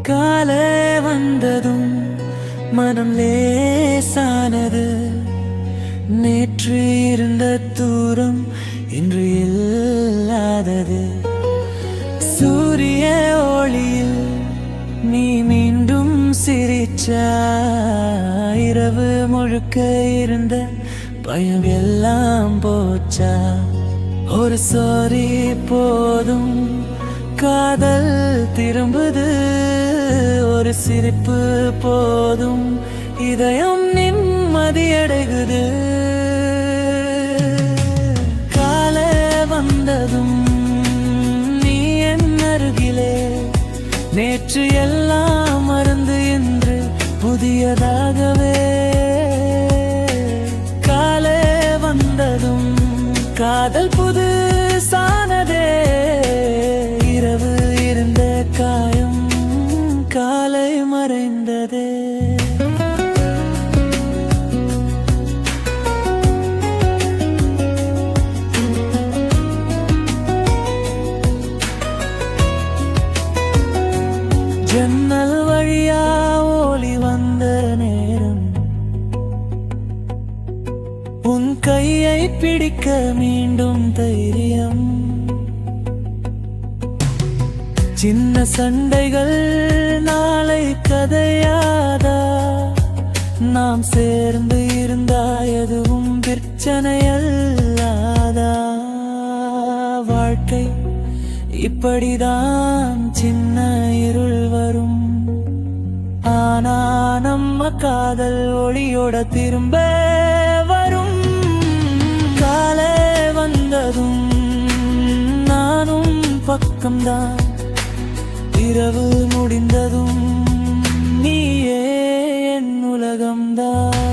காலை வந்ததும் மனம் லேசானது. நேற்று இருந்த தூரம் இன்று இல்லாதது. சூரிய ஒளியில் நீ மீண்டும் சிரிச்சா. இரவு முழுக்க இருந்த பயம் எல்லாம் போச்சா. ஒரு சாரி போதும் காதல் திரும்புது. ஒரு சிரிப்பு போதும் இதயம் நிம்மதியடைகுது. காலை வந்ததும் நீ என் அருகிலே. நேற்று எல்லாம் மறந்து இன்று புதியதாகவே. காலை வந்ததும் காதல் புதுசானதே. இரவு இருந்த காயம் காலை மறைந்ததே. ஜன்னல் வழியா ஒளி வந்த நேரம் உன் கையை பிடிக்க மீண்டும் தைரியம். சின்ன சண்டைகள் நாளை கதையாதா. நாம் சேர்ந்து இருந்தா எதுவும் பிரச்சனையல்லாதா. வாழ்க்கை இப்படிதான் சின்ன இருள் வரும். ஆனா நம்ம காதல் ஒளியோட திரும்ப வரும். காலை வந்ததும் நானும் பக்கம்தான். இரவு முடிந்ததும் நீயே என் உலகம்தான்.